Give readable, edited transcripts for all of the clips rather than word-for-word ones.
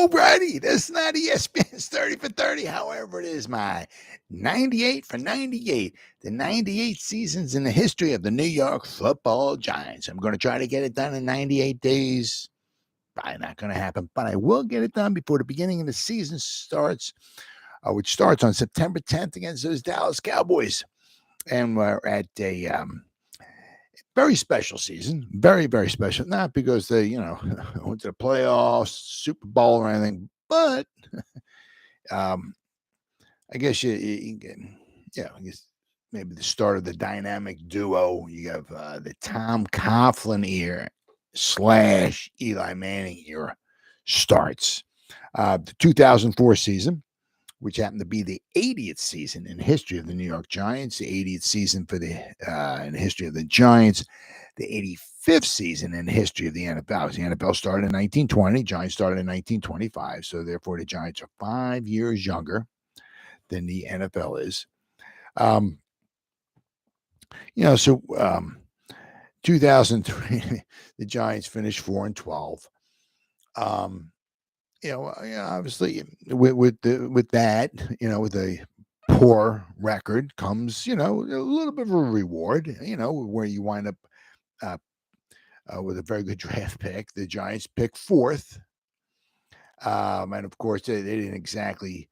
No, Brady, that's not ESPN's 30 for 30. However, it is my 98 for 98. The 98 seasons in the history of the New York Football Giants. I'm going to try to get it done in 98 days. Probably not going to happen, but I will get it done before the beginning of the season starts, which starts on September 10th against those Dallas Cowboys. And we're at a very special season, very, very special. Not because they, went to the playoffs, Super Bowl, or anything, but I guess I guess maybe the start of the dynamic duo. You have the Tom Coughlin era / Eli Manning era starts. The 2004 season, which happened to be the 80th season in the history of the New York Giants, the 80th season in the history of the Giants, the 85th season in the history of the NFL. The NFL started in 1920, Giants started in 1925, so therefore the Giants are 5 years younger than the NFL is. 2003, the Giants finished 4-12. Obviously with that, with a poor record comes, a little bit of a reward, where you wind up with a very good draft pick. The Giants picked 4th. And of course, they didn't exactly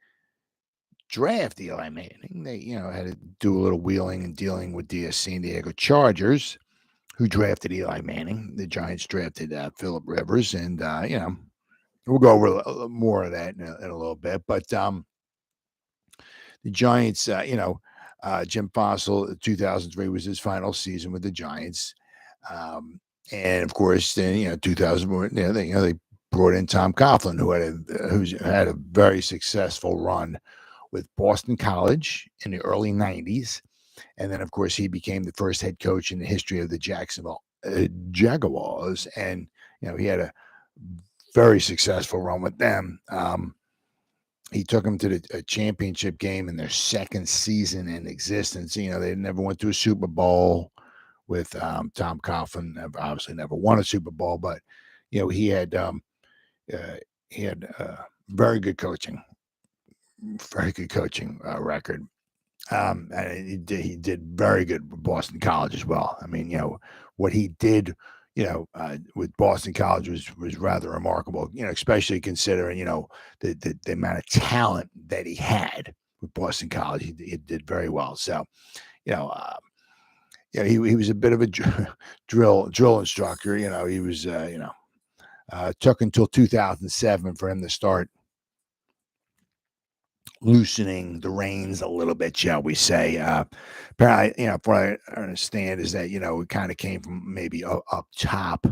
draft Eli Manning. They, had to do a little wheeling and dealing with the San Diego Chargers, who drafted Eli Manning. The Giants drafted Phillip Rivers, and, we'll go over more of that in a little bit. But the Giants, Jim Fossil, 2003 was his final season with the Giants. And of course, then, 2000, they brought in Tom Coughlin, who had a very successful run with Boston College in the early 90s. And then, of course, he became the first head coach in the history of the Jacksonville Jaguars. And, he had a very successful run with them. He took them to the championship game in their second season in existence. They never went to a Super Bowl with Tom Coughlin. Obviously never won a Super Bowl, but, he had very good coaching record. And he did very good with Boston College as well. I mean, what he did, with Boston College was rather remarkable, especially considering, the amount of talent that he had with Boston College. He did very well. So, he was a bit of a drill instructor. He was, took until 2007 for him to start loosening the reins a little bit, shall we say. Apparently, from what I understand is that, it kind of came from maybe up top,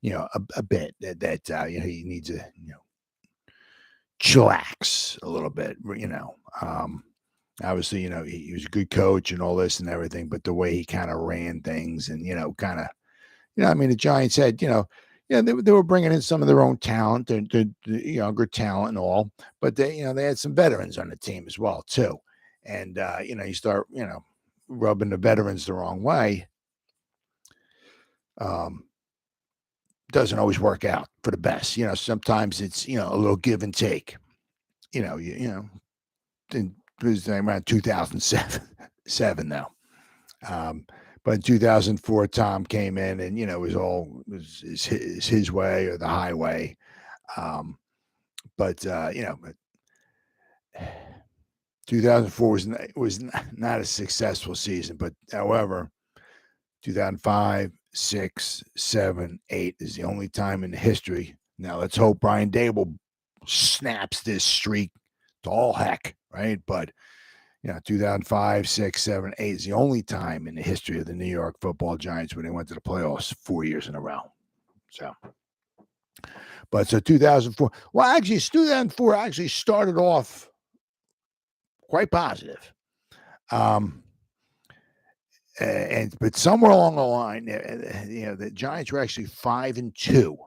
a bit that he needs to, chillax a little bit, obviously, he was a good coach and all this and everything, but the way he kind of ran things and, the Giants had, they were bringing in some of their own talent, the younger talent and all, but they had some veterans on the team as well too. And you start, rubbing the veterans the wrong way. Doesn't always work out for the best. Sometimes it's, a little give and take. It was around 2007 though. But in 2004, Tom came in and, it was his way or the highway. But 2004 was not a successful season. But however, 2005, 6, 7, 8 is the only time in history. Now, let's hope Brian Dable snaps this streak to all heck, right? But 2005, 6, 7, 8 is the only time in the history of the New York Football Giants when they went to the playoffs 4 years in a row. So 2004. Well, actually, 2004 actually started off quite positive. But somewhere along the line, the Giants were actually 5-2.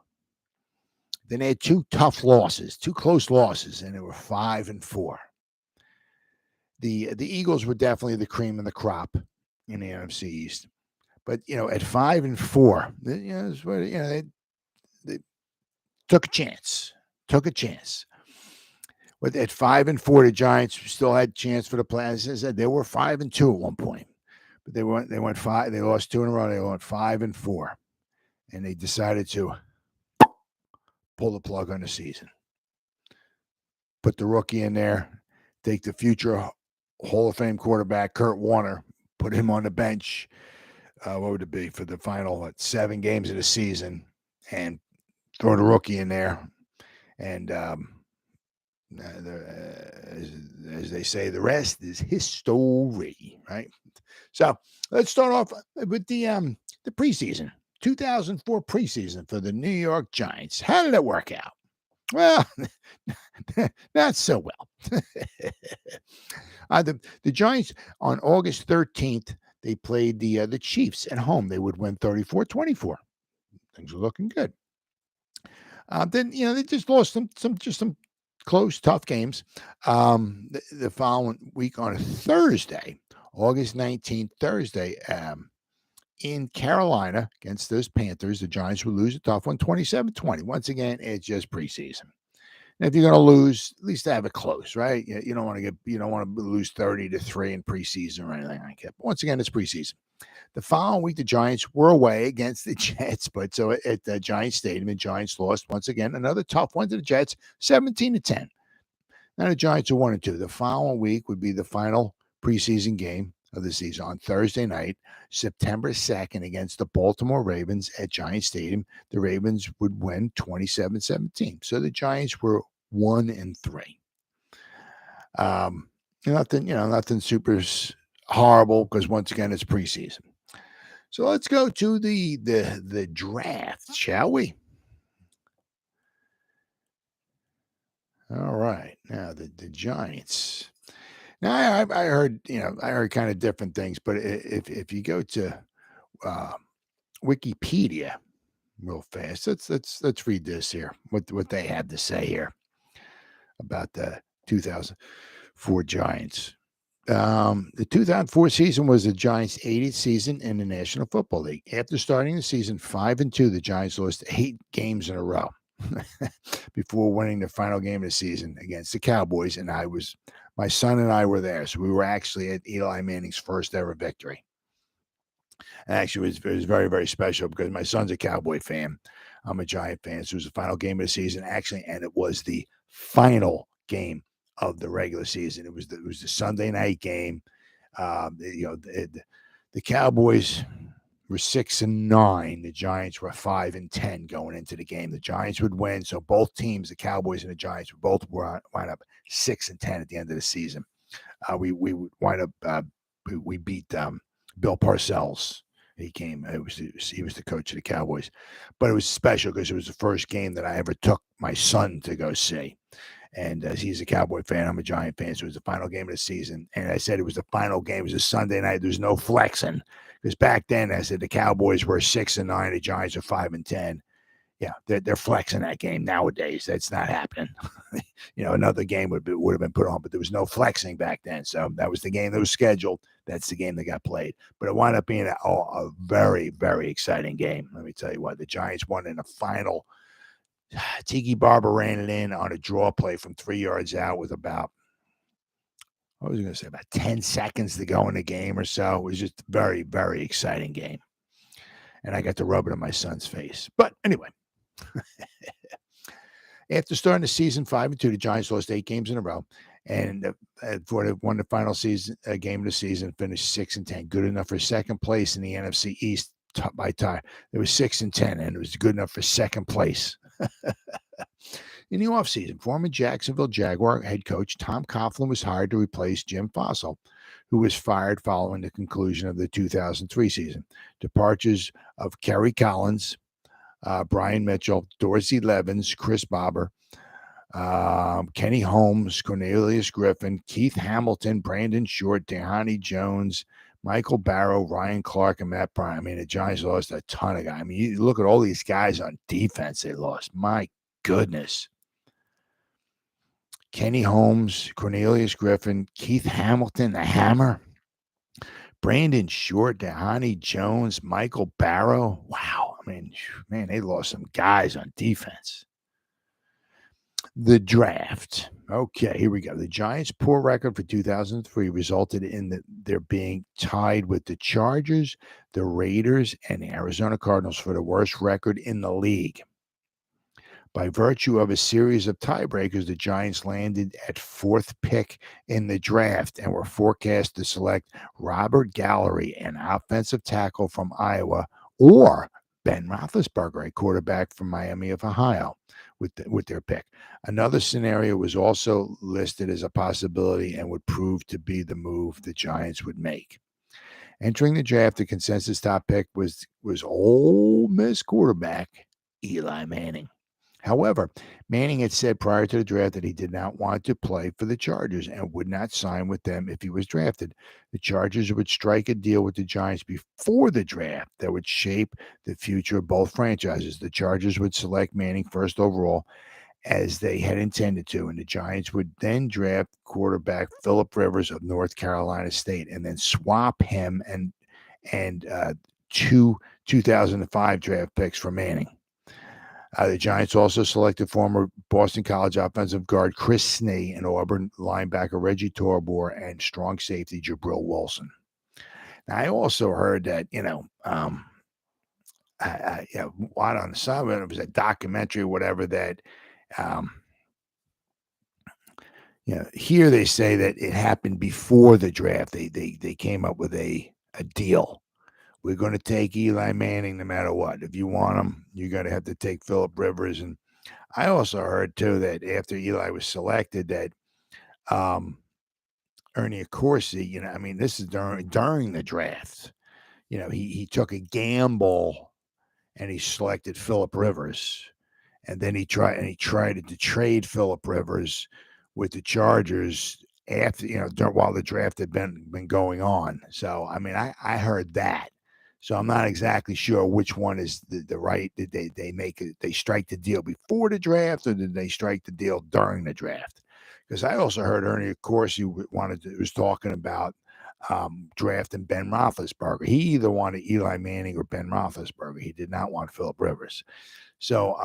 Then they had 2 tough losses, 2 close losses, and they were 5-4. The Eagles were definitely the cream of the crop in the NFC East, but at 5-4, they took a chance took a chance. But at 5-4, the Giants still had a chance for the playoffs. As I said, they were 5-2 at one point, but they went five. They lost 2 in a row. They went 5-4, and they decided to pull the plug on the season. Put the rookie in there, take the future Hall of Fame quarterback Kurt Warner, put him on the bench. What would it be for the final 7 games of the season, and throw the rookie in there, and as they say, the rest is history, right? So let's start off with the preseason, 2004 preseason for the New York Giants. How did it work out? Well, not so well. The Giants on August 13th, they played the Chiefs at home. They would win 34-24. Things were looking good. Then they just lost some close, tough games. The following week on a Thursday, August 19th, Thursday, in Carolina against those Panthers, the Giants would lose a tough one, 27-20. Once again, it's just preseason. And if you're going to lose, at least have it close, right? You don't want to lose 30-3 in preseason or anything like that. But once again, it's preseason. The following week, the Giants were away against the Jets, but so at the Giants Stadium, the Giants lost once again. Another tough one to the Jets, 17-10. Now the Giants are 1-2. The following week would be the final preseason game of the season on Thursday night, September 2nd, against the Baltimore Ravens at Giants Stadium. The Ravens would win 27-17. So the Giants were 1-3. Nothing super horrible, because once again, it's preseason. So let's go to the draft, shall we? All right. Now the Giants. Now I heard kind of different things, but if you go to Wikipedia real fast, let's read this here. What they have to say here about the 2004 Giants. The 2004 season was the Giants' 80th season in the National Football League. After starting the season 5-2, the Giants lost 8 games in a row before winning the final game of the season against the Cowboys. And my son and I were there, so we were actually at Eli Manning's first ever victory. And actually, it was very, very special because my son's a Cowboy fan. I'm a Giant fan. So it was the final game of the season, actually, and it was the final game of the regular season. It was the Sunday night game. The Cowboys were 6-9. The Giants were 5-10 going into the game. The Giants would win, so both teams, the Cowboys and the Giants, would both wind up 6-10 at the end of the season. We wind up we beat Bill Parcells. He was the coach of the Cowboys, but it was special because it was the first game that I ever took my son to go see. And he's a Cowboy fan, I'm a Giant fan, so it was the final game of the season. And I said it was the final game. It was a Sunday night. There was no flexing, because back then I said the Cowboys were 6-9, the Giants are 5-10. Yeah, they're flexing that game nowadays. That's not happening. Another game would have been put on, but there was no flexing back then. So that was the game that was scheduled. That's the game that got played. But it wound up being a very, very exciting game. Let me tell you what, the Giants won in the final. Tiki Barber ran it in on a draw play from 3 yards out with about 10 seconds to go in the game or so. It was just a very, very exciting game. And I got to rub it on my son's face. But anyway, after starting the season 5-2, the Giants lost 8 games in a row. And before they won the final season game of the season, finished 6-10. Good enough for second place in the NFC East by tie. It was 6-10, and it was good enough for second place. In the offseason, former Jacksonville Jaguar head coach Tom Coughlin was hired to replace Jim Fassel, who was fired following the conclusion of the 2003 season. Departures of Kerry Collins, Brian Mitchell, Dorsey Levens, Chris Bobber, Kenny Holmes, Cornelius Griffin, Keith Hamilton, Brandon Short, Dhani Jones, Michael Barrow, Ryan Clark, and Matt Bryant. I mean, the Giants lost a ton of guys. I mean, you look at all these guys on defense they lost. My goodness. Kenny Holmes, Cornelius Griffin, Keith Hamilton, the Hammer, Brandon Short, Dhani Jones, Michael Barrow. Wow. I mean, man, they lost some guys on defense. The draft. Okay, here we go. The Giants' poor record for 2003 resulted in their being tied with the Chargers, the Raiders, and the Arizona Cardinals for the worst record in the league. By virtue of a series of tiebreakers, the Giants landed at fourth pick in the draft and were forecast to select Robert Gallery, an offensive tackle from Iowa, or Ben Roethlisberger, a quarterback from Miami of Ohio, with their pick. Another scenario was also listed as a possibility and would prove to be the move the Giants would make. Entering the draft, the consensus top pick was Ole Miss quarterback Eli Manning. However, Manning had said prior to the draft that he did not want to play for the Chargers and would not sign with them if he was drafted. The Chargers would strike a deal with the Giants before the draft that would shape the future of both franchises. The Chargers would select Manning first overall, as they had intended to, and the Giants would then draft quarterback Philip Rivers of North Carolina State and then swap him and two 2005 draft picks for Manning. The Giants also selected former Boston College offensive guard Chris Snee and Auburn linebacker Reggie Torbor and strong safety Jabrill Wilson. Now, I also heard that, on the side, it was a documentary or whatever that, here they say that it happened before the draft. They came up with a deal. We're going to take Eli Manning no matter what. If you want him, you're going to have to take Philip Rivers. And I also heard, too, that after Eli was selected that Ernie Accorsi, this is during the draft. He took a gamble and he selected Philip Rivers. And then he tried to trade Philip Rivers with the Chargers after, while the draft had been going on. So, I heard that. So I'm not exactly sure which one is the right. Did they strike the deal before the draft, or did they strike the deal during the draft? Because I also heard Ernie, of course, he was talking about drafting Ben Roethlisberger. He either wanted Eli Manning or Ben Roethlisberger. He did not want Philip Rivers. So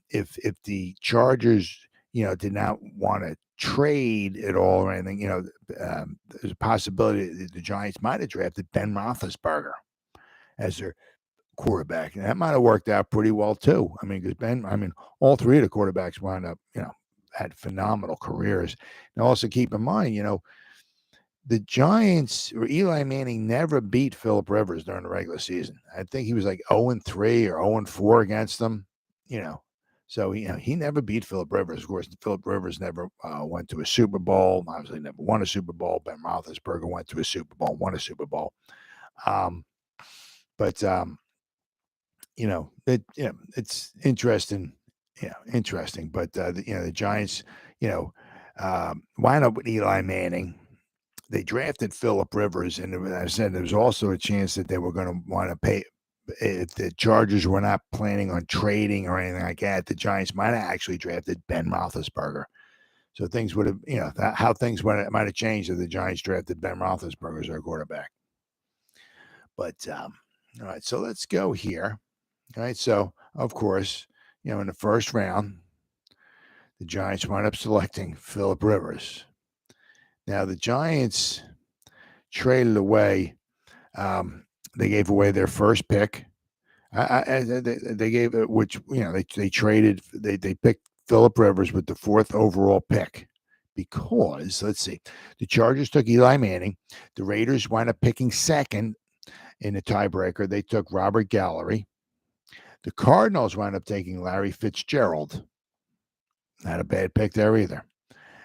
if the Chargers, did not want to trade at all or anything, there's a possibility that the Giants might have drafted Ben Roethlisberger as their quarterback. And that might have worked out pretty well too. Because all three of the quarterbacks wound up, had phenomenal careers. And also keep in mind, the Giants or Eli Manning never beat Philip Rivers during the regular season. I think he was like 0-3 or 0-4 against them, So, he never beat Philip Rivers. Of course, Philip Rivers never went to a Super Bowl. Obviously, never won a Super Bowl. Ben Roethlisberger went to a Super Bowl, won a Super Bowl. It's interesting. Interesting. But, the Giants, wind up with Eli Manning. They drafted Philip Rivers, and I said there was also a chance that they were going to want to pay. If the Chargers were not planning on trading or anything like that, the Giants might have actually drafted Ben Roethlisberger. So things would have, how things might have changed if the Giants drafted Ben Roethlisberger as their quarterback. But, all right, so let's go here. All right, so, of course, in the first round, the Giants wound up selecting Philip Rivers. Now, the Giants traded away. They gave away their first pick. They gave it, which they traded. They picked Philip Rivers with the fourth overall pick because let's see, the Chargers took Eli Manning. The Raiders wound up picking second in the tiebreaker. They took Robert Gallery. The Cardinals wound up taking Larry Fitzgerald. Not a bad pick there either.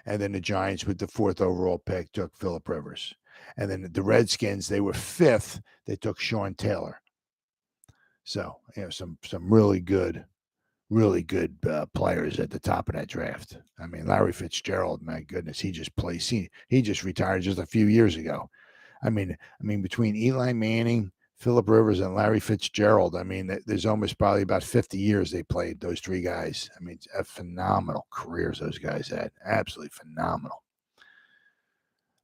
And then the Giants, with the fourth overall pick, took Philip Rivers. And then the Redskins, they were fifth. They took Sean Taylor. So, some really good players at the top of that draft. Larry Fitzgerald, my goodness, he just plays. He just retired just a few years ago. Between Eli Manning, Philip Rivers, and Larry Fitzgerald, there's almost probably about 50 years they played, those three guys. Phenomenal careers those guys had. Absolutely phenomenal.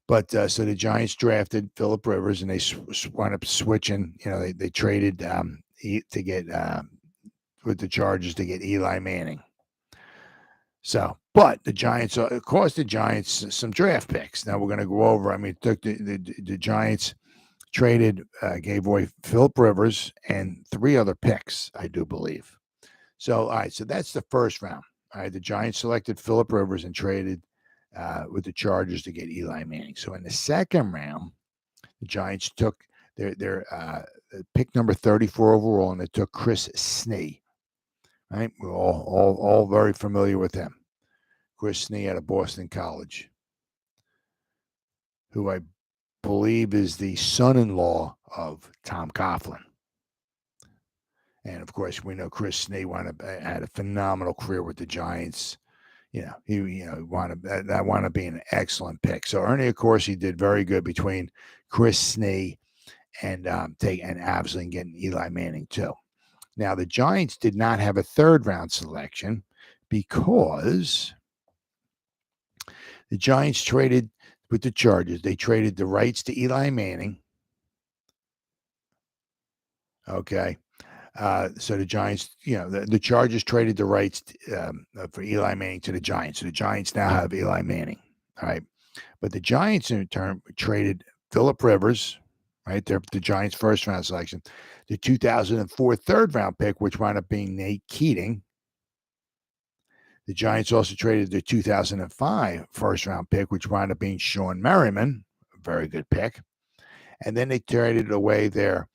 But so the Giants drafted Philip Rivers, and they wound up switching. They traded to get with the Chargers to get Eli Manning. So But the Giants cost the Giants some draft picks. Now we're going to go over. I mean, took the Giants traded, gave away Phillip Rivers and 3 other picks, I do believe. So, all right, so that's the first round. All right, the Giants selected Phillip Rivers and traded with the Chargers to get Eli Manning. So in the second round, the Giants took their pick number 34 overall, and they took Chris Snee. Right, we're all very familiar with him. Chris Snee out of Boston College, who I believe is the son-in-law of Tom Coughlin. And of course, we know Chris Snee had a phenomenal career with the Giants. He wound up being an excellent pick. So Ernie, of course, he did very good between Chris Snee and absolutely getting Eli Manning too. Now the Giants did not have a third round selection because the Giants traded with the Chargers. They traded the rights to Eli Manning. Okay. So the Giants, the Chargers traded the rights for Eli Manning to the Giants. So the Giants now have Eli Manning. All right. But the Giants, in turn, traded Phillip Rivers, right? The Giants' first round selection, the 2004 third round pick, which wound up being Nate Keating. The Giants also traded the 2005 first round pick, which wound up being Sean Merriman, a very good pick. And then they traded away their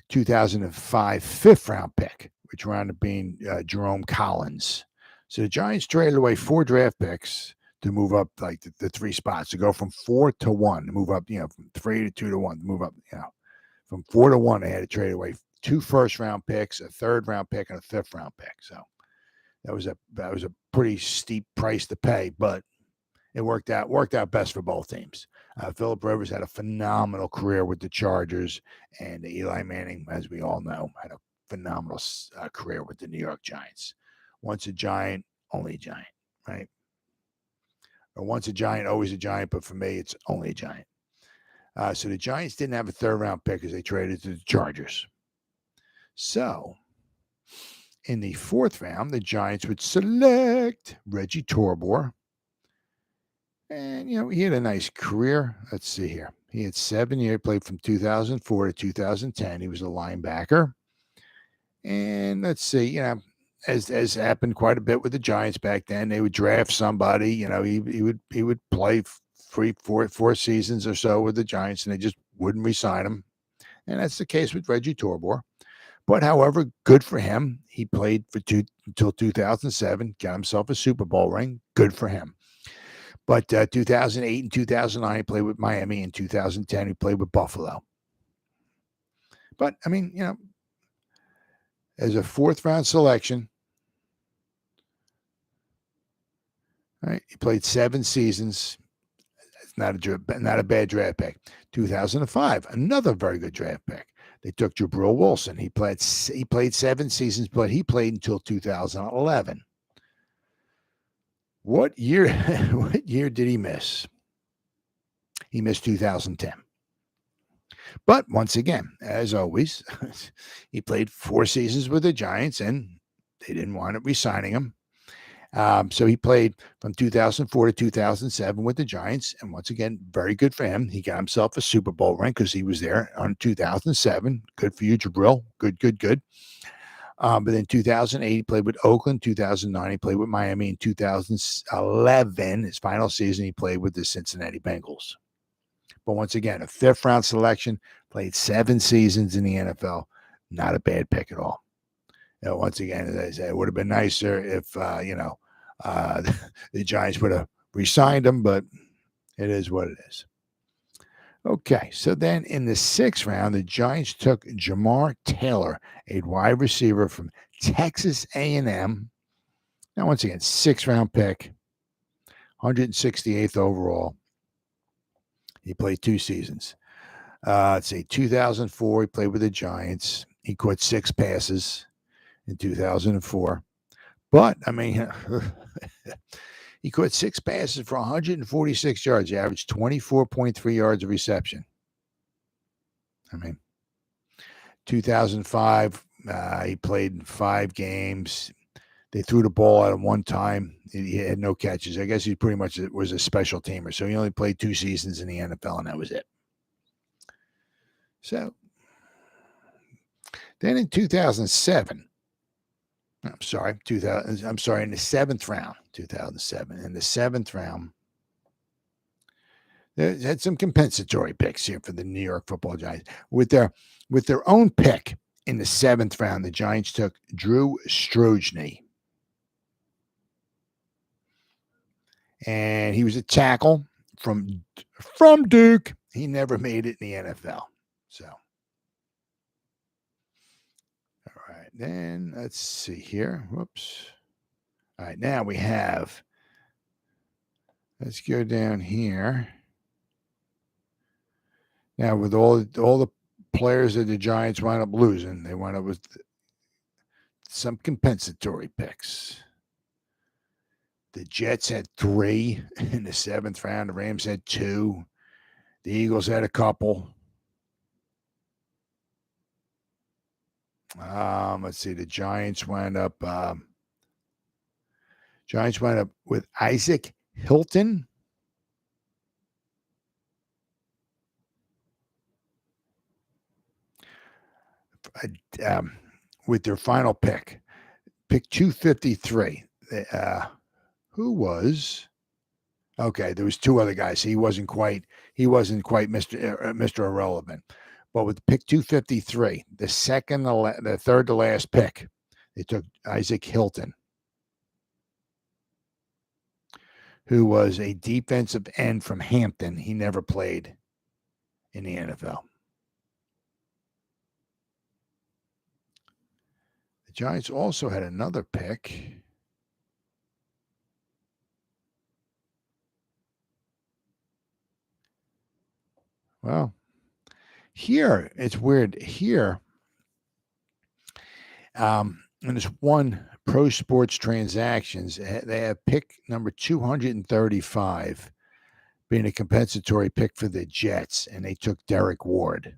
2005 fifth round pick, which wound up being Jerome Collins. So the Giants traded away 4 draft picks to move up like the 3 spots, to go from 4 to 1, to move up, from 3 to 2 to 1, to move up, from 4 to 1, they had to trade away 2 first round picks, a third round pick, and a 5th round pick. So that was a pretty steep price to pay, but it worked out best for both teams. Phillip Rivers had a phenomenal career with the Chargers, and Eli Manning, as we all know, had a phenomenal career with the New York Giants. Once a Giant, only a Giant, right? Or once a Giant, always a Giant, but for me, it's only a Giant. So the Giants didn't have a third round pick as they traded to the Chargers. So in the 4th round, the Giants would select Reggie Torbor. And, he had a nice career. Let's see here. He had 7 years, played from 2004 to 2010. He was a linebacker. And let's see, as happened quite a bit with the Giants back then, they would draft somebody, he would play 4 seasons or so with the Giants, and they just wouldn't re-sign him. And that's the case with Reggie Torbor. But however, good for him. He played until 2007, got himself a Super Bowl ring. Good for him. But 2008 and 2009, he played with Miami. In 2010, he played with Buffalo. But, I mean, as a 4th round selection, right, he played 7 seasons. It's not a bad draft pick. 2005, another very good draft pick. They took Jabrill Wilson. He played 7 seasons, but he played until 2011. What year did he miss? He missed 2010. But once again, as always, he played 4 seasons with the Giants, and they didn't want to re-signing him. So he played from 2004 to 2007 with the Giants, and once again, very good for him. He got himself a Super Bowl ring because he was there on 2007. Good for you, Jabrill. Good. But then 2008, he played with Oakland. 2009, he played with Miami. In 2011, his final season, he played with the Cincinnati Bengals. But once again, a 5th round selection, played 7 seasons in the NFL. Not a bad pick at all. Once again, as I said, it would have been nicer if, the Giants would have re-signed him, but it is what it is. Okay, so then in the 6th round, the Giants took Jamar Taylor, a wide receiver from Texas A&M. Now, once again, 6th round pick, 168th overall. He played 2 seasons. Let's see, 2004, he played with the Giants. He caught 6 passes in 2004. But, I mean, he caught 6 passes for 146 yards. He averaged 24.3 yards of reception. I mean, 2005, he played in 5 games. They threw the ball at him one time. He had no catches. I guess he pretty much was a special teamer. So he only played 2 seasons in the NFL, and that was it. So then in 2007, in the 7th round, 2007. In the 7th round, they had some compensatory picks here for the New York Football Giants. With their own pick in the 7th round, the Giants took Drew Strojny. And he was a tackle from Duke. He never made it in the NFL. So, all right. Then let's see here. Whoops. All right. Now we have. Let's go down here. Now with all the players that the Giants wound up losing, they wound up with some compensatory picks. The Jets had 3 in the 7th round. The Rams had 2. The Eagles had a couple. Let's see. The Giants wound up with Isaac Hilton. With their final pick 253. Who was okay? There was 2 other guys. He wasn't quite Mr. Irrelevant. But with pick 253, the third to last pick, they took Isaac Hilton, who was a defensive end from Hampton. He never played in the NFL. The Giants also had another pick. Well, here it's weird. Here, in this one Pro Sports Transactions, they have pick number 235 being a compensatory pick for the Jets, and they took Derek Ward.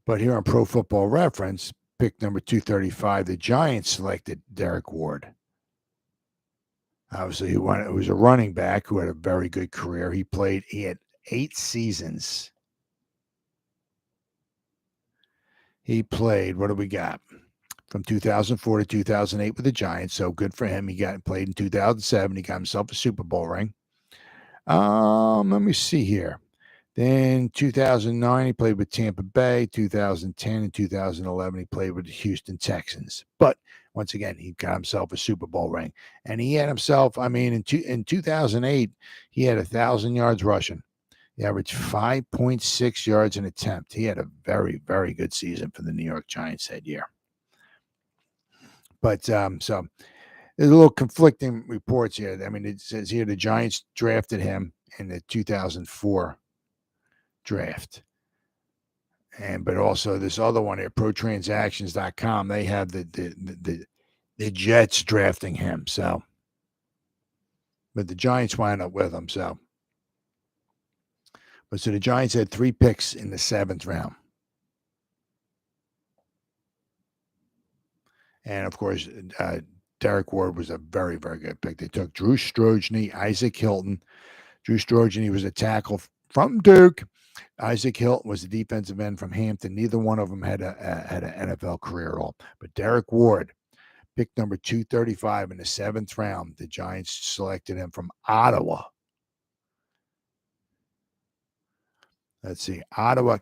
But here on Pro Football Reference, pick number 235, the Giants selected Derek Ward. Obviously, he was a running back who had a very good career. He had 8 seasons. He played, what do we got? From 2004 to 2008 with the Giants, so good for him. He played in 2007. He got himself a Super Bowl ring. Let me see here. Then 2009, he played with Tampa Bay. 2010 and 2011, he played with the Houston Texans. But once again, he got himself a Super Bowl ring. And he had himself, in 2008, he had 1,000 yards rushing. He averaged 5.6 yards an attempt. He had a very, very good season for the New York Giants that year. But so there's a little conflicting reports here. It says here the Giants drafted him in the 2004 draft. But also this other one here, protransactions.com, they have the Jets drafting him. So, but the Giants wind up with him. So the Giants had 3 picks in the 7th round. And, of course, Derek Ward was a very, very good pick. They took Drew Strojny, Isaac Hilton. Drew Strojny was a tackle from Duke. Isaac Hilton was a defensive end from Hampton. Neither one of them had an NFL career at all. But Derek Ward, pick number 235 in the 7th round, the Giants selected him from Ottawa. Let's see, Ottawa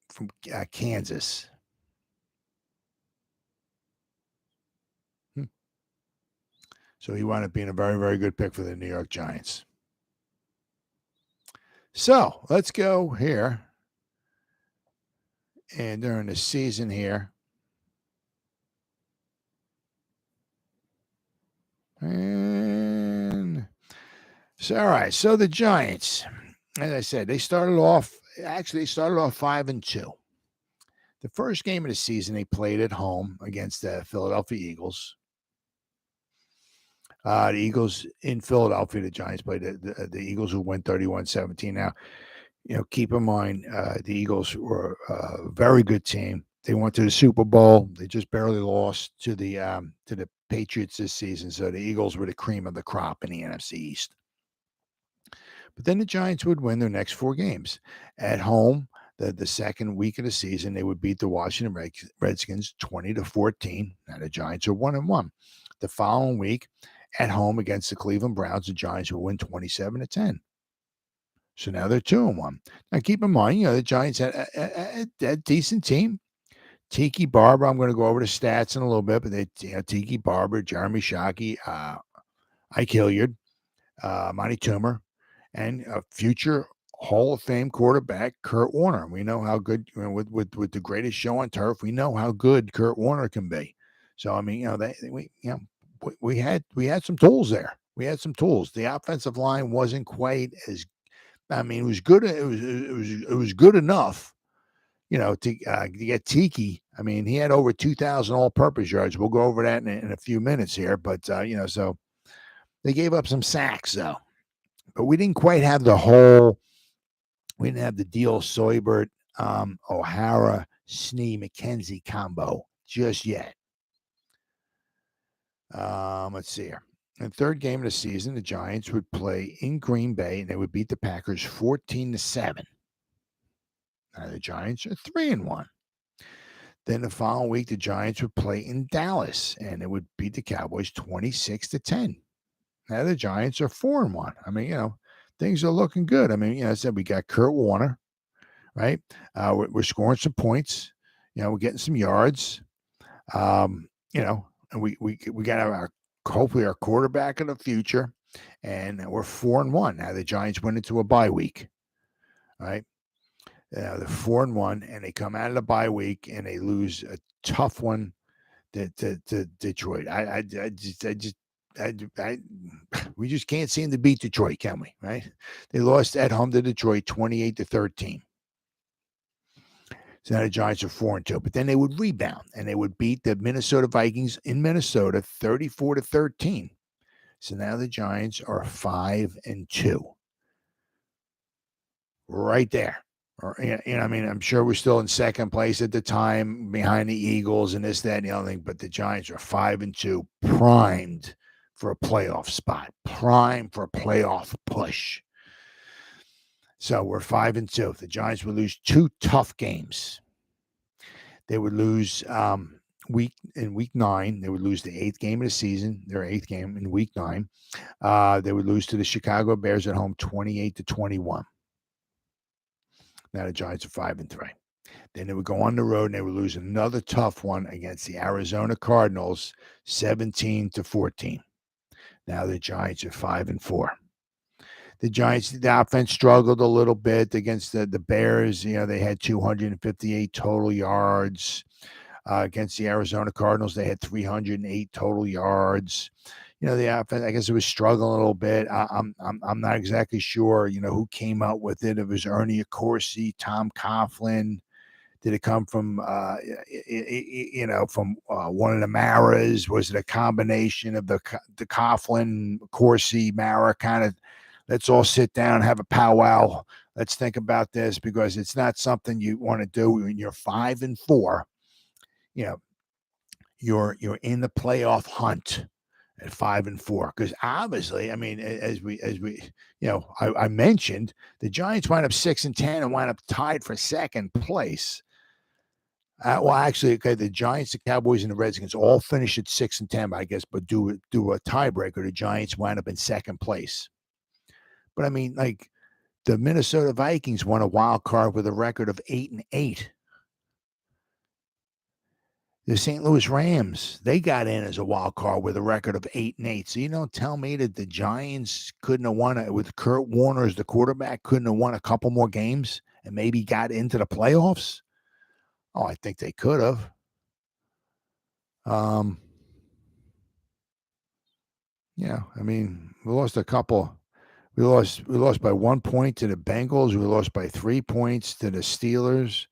from Kansas. So he wound up being a very, very good pick for the New York Giants. So let's go here. And during the season here. And so, all right. So the Giants, as I said, they started off 5-2. The first game of the season, they played at home against the Philadelphia Eagles. The Eagles in Philadelphia, the Giants played the Eagles, who went 31-17. Now, keep in mind, the Eagles were a very good team. They went to the Super Bowl. They just barely lost to the Patriots this season. So the Eagles were the cream of the crop in the NFC East. But then the Giants would win their next 4 games. At home, the second week of the season, they would beat the Washington Redskins 20-14. Now the Giants are 1-1. The following week, at home against the Cleveland Browns, the Giants will win 27-10. So now they're 2-1. Now keep in mind, the Giants had a decent team. Tiki Barber, I'm going to go over the stats in a little bit, but Tiki Barber, Jeremy Shockey, Ike Hilliard, Monty Toomer, and a future Hall of Fame quarterback, Kurt Warner. We know how good, with the greatest show on turf, we know how good Kurt Warner can be. So I mean, we had some tools there. We had some tools. The offensive line wasn't quite as, I mean, it was good. It was good enough, to get Tiki. I mean, he had over 2,000 all-purpose yards. We'll go over that in a few minutes here. But so they gave up some sacks though. But we didn't quite have the whole. We didn't have the Deal Soybert, O'Hara, Snee, McKenzie combo just yet. Let's see here. In the third game of the season, the Giants would play in Green Bay, and they would beat the Packers 14-7. Now the Giants are 3-1. Then the following week, the Giants would play in Dallas, and they would beat the Cowboys 26-10. Now the Giants are 4-1. I mean, things are looking good. I mean, I said we got Kurt Warner, right? We're scoring some points. We're getting some yards. And we got hopefully our quarterback of the future, and we're 4-1. Now the Giants went into a bye week, right? They're 4-1, and they come out of the bye week and they lose a tough one to Detroit. We just can't seem to beat Detroit, can we? Right? They lost at home to Detroit 28-13. So now the Giants are 4-2, but then they would rebound and they would beat the Minnesota Vikings in Minnesota 34-13. So now the Giants are 5-2. Right there. I mean, I'm sure we're still in second place at the time behind the Eagles and this, that, and the other thing, but the Giants are 5-2, primed for a playoff spot, primed for a playoff push. So we're 5-2. The Giants would lose 2 tough games. They would lose week 9. They would lose the 8th game of the season, their 8th game in week 9. They would lose to the Chicago Bears at home 28-21. Now the Giants are 5-3. Then they would go on the road and they would lose another tough one against the Arizona Cardinals, 17-14. Now the Giants are 5-4. The Giants, the offense struggled a little bit against the Bears. They had 258 total yards. Against the Arizona Cardinals, they had 308 total yards. The offense, I guess it was struggling a little bit. I'm not exactly sure, who came up with it. It was Ernie Accorsi, Tom Coughlin. Did it come from, from one of the Maras? Was it a combination of the Coughlin, Accorsi, Mara kind of? Let's all sit down, have a powwow. Let's think about this, because it's not something you want to do when you're 5-4. You're in the playoff hunt at 5-4, because obviously, I mean, as we I mentioned, the Giants wind up 6-10 and wind up tied for second place. The Giants, the Cowboys, and the Redskins all finished at 6-10, I guess, but do a tiebreaker. The Giants wind up in second place. But I mean, like, the Minnesota Vikings won a wild card with a record of 8-8. The St. Louis Rams, they got in as a wild card with a record of 8-8. So you don't tell me that the Giants couldn't have won it with Kurt Warner as the quarterback, couldn't have won a couple more games and maybe got into the playoffs? Oh, I think they could have. I mean, we lost a couple. We lost by 1 point to the Bengals. We lost by 3 points to the Steelers.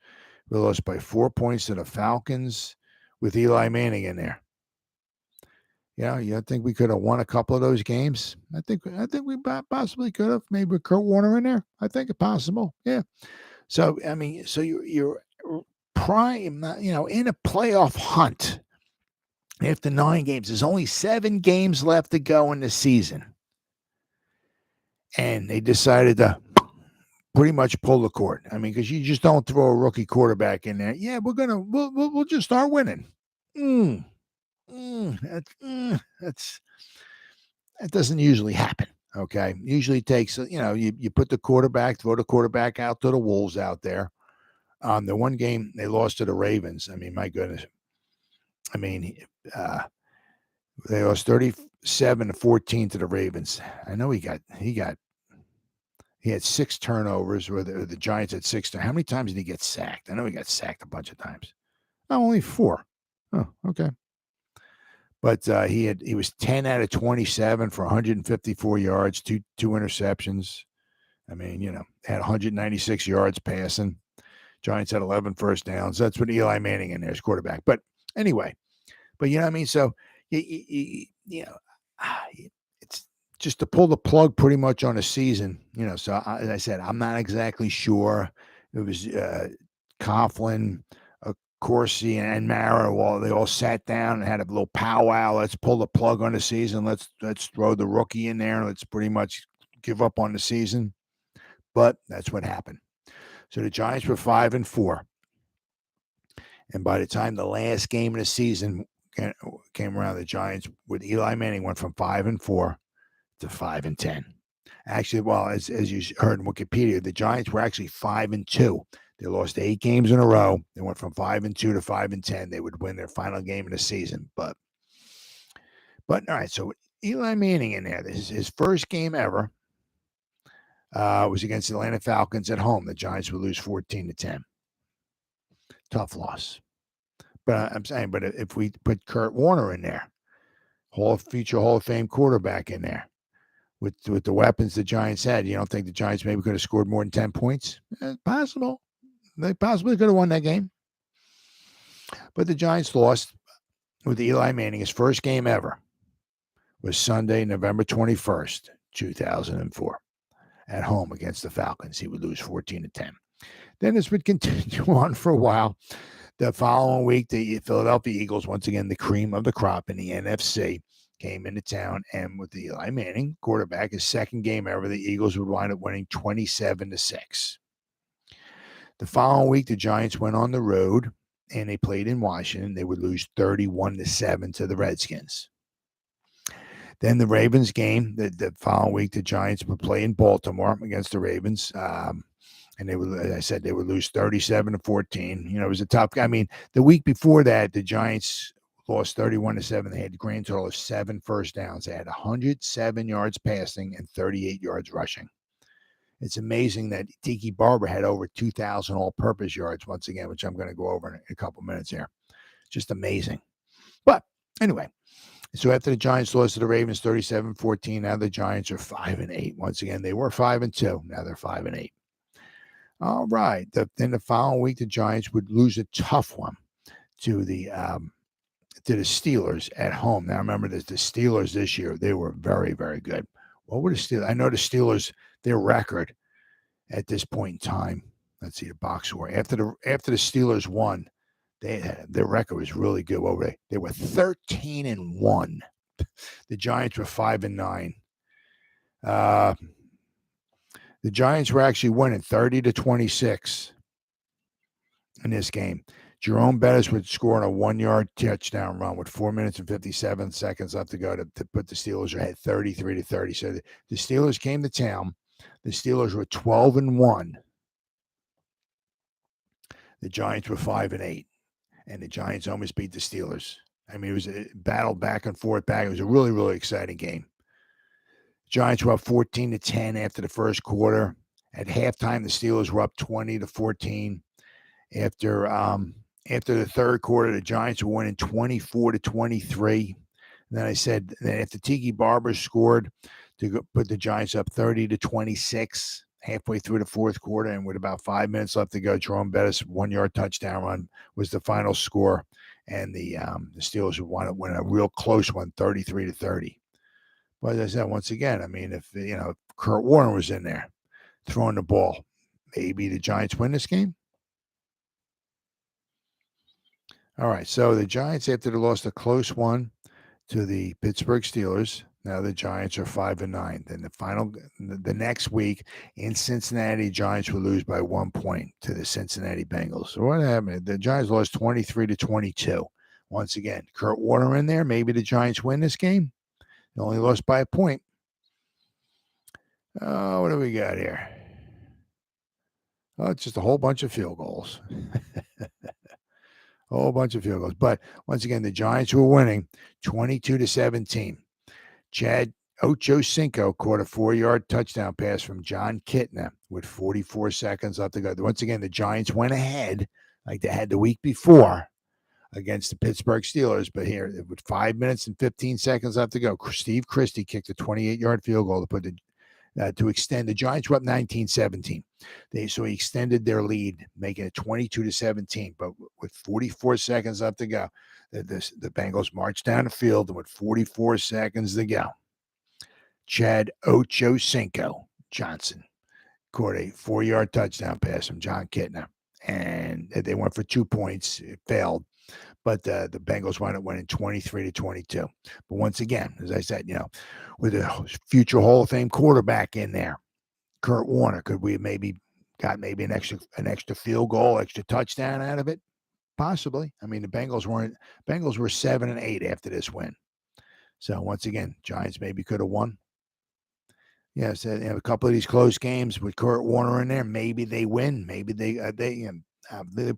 We lost by 4 points to the Falcons with Eli Manning in there. You think we could have won a couple of those games? I think we possibly could have. Maybe with Kurt Warner in there. I think it's possible. Yeah. So I mean, you're prime, in a playoff hunt after 9 games. There's only 7 games left to go in the season. And they decided to pretty much pull the cord. I mean, because you just don't throw a rookie quarterback in there. Yeah, we'll just start winning. That doesn't usually happen. Okay, usually takes you put the quarterback, throw the quarterback out to the wolves out there. The one game they lost to the Ravens. I mean, my goodness. I mean, they lost 37-14 to the Ravens. I know he had 6 turnovers, where the Giants had 6. How many times did he get sacked? I know he got sacked a bunch of times. Oh, only 4. Oh, okay. But he was 10 out of 27 for 154 yards, two interceptions. I mean, had 196 yards passing. Giants had 11 first downs. That's what Eli Manning in there as quarterback. But anyway, you know what I mean? So, it's just to pull the plug pretty much on a season, So, as I said, I'm not exactly sure. It was Coughlin, Corsi, and Mara. They all sat down and had a little powwow. Let's pull the plug on the season. Let's throw the rookie in there. Let's pretty much give up on the season. But that's what happened. So the Giants were 5-4. And by the time the last game of the season came around, the Giants with Eli Manning went from 5-4 to 5-10. Actually, well, as you heard in Wikipedia, the Giants were actually 5-2. They lost 8 games in a row. They went from 5-2 to 5-10. They would win their final game of the season. But all right, so Eli Manning in there. This is his first game ever. Was against the Atlanta Falcons at home. The Giants would lose 14-10. Tough loss. But I'm saying, if we put Kurt Warner in there, future Hall of Fame quarterback in there, with the weapons the Giants had, you don't think the Giants maybe could have scored more than 10 points? Possible. They possibly could have won that game. But the Giants lost with Eli Manning. His first game ever was Sunday, November 21st, 2004. At home against the Falcons. He would lose 14-10. Then this would continue on for a while. The following week, the Philadelphia Eagles, once again, the cream of the crop in the NFC, came into town, and with the Eli Manning quarterback, his second game ever, the Eagles would wind up winning 27-6. The following week, the Giants went on the road, and they played in Washington. They would lose 31-7 to the Redskins. Then the Ravens game, the following week, the Giants would play in Baltimore against the Ravens. And they would, as I said, they would lose 37-14. It was a tough. I mean, the week before that, the Giants lost 31-7. They had a grand total of 7 first downs. They had 107 yards passing and 38 yards rushing. It's amazing that Tiki Barber had over 2,000 all-purpose yards once again, which I'm going to go over in a couple minutes here. Just amazing. But anyway. So after the Giants lost to the Ravens 37-14, now the Giants are 5-8. Once again, they were 5-2. Now they're 5-8. All right. Then the following week, the Giants would lose a tough one to the Steelers at home. Now remember that the Steelers this year, they were very, very good. What were the Steelers? I know the Steelers, their record at this point in time. Let's see the box score. After the Steelers won, their record was really good. What were they? They were 13-1. The Giants were 5-9. The Giants were actually winning 30-26 in this game. Jerome Bettis would score on a 1-yard touchdown run with 4 minutes and 57 seconds left to go to put the Steelers ahead 33-30. So the Steelers came to town. The Steelers were 12-1. The Giants were 5-8. And the Giants almost beat the Steelers. I mean, it was a battle back and forth back. It was a really, really exciting game. Giants were up 14-10 after the first quarter. At halftime, the Steelers were up 20-14. After the third quarter, the Giants were winning 24-23. And then I said that after Tiki Barber scored to put the Giants up 30-26. Halfway through the fourth quarter, and with about 5 minutes left to go, Jerome Bettis' 1-yard touchdown run was the final score, and the Steelers would win a real close one, 33-30. But as I said, once again, I mean, if Kurt Warner was in there throwing the ball, maybe the Giants win this game. All right. So the Giants, after they lost a close one to the Pittsburgh Steelers, now the Giants are 5-9. Then the next week in Cincinnati, Giants will lose by 1 point to the Cincinnati Bengals. So what happened? The Giants lost 23-22. Once again, Kurt Warner in there. Maybe the Giants win this game. They only lost by a point. Oh, what do we got here? Oh, it's just a whole bunch of field goals. A whole bunch of field goals. But once again, the Giants were winning 22-17. Chad Ochocinco caught a 4-yard touchdown pass from John Kitna with 44 seconds left to go. Once again, the Giants went ahead like they had the week before against the Pittsburgh Steelers. But here, with 5 minutes and 15 seconds left to go, Steve Christie kicked a 28-yard field goal to put to extend. The Giants were up 19-17. So he extended their lead, making it 22-17. But with 44 seconds left to go, the Bengals marched down the field, and with 44 seconds to go, Chad Ochocinco Johnson caught a 4-yard touchdown pass from John Kitna, and they went for 2 points. It failed, but the Bengals wound up winning 23-22. But once again, as I said, with a future Hall of Fame quarterback in there, Kurt Warner, could we have maybe got an extra field goal, extra touchdown out of it? Possibly. I mean, the Bengals were 7-8 after this win. So once again, Giants maybe could have won. Yeah, so a couple of these close games with Kurt Warner in there, maybe they win. Maybe they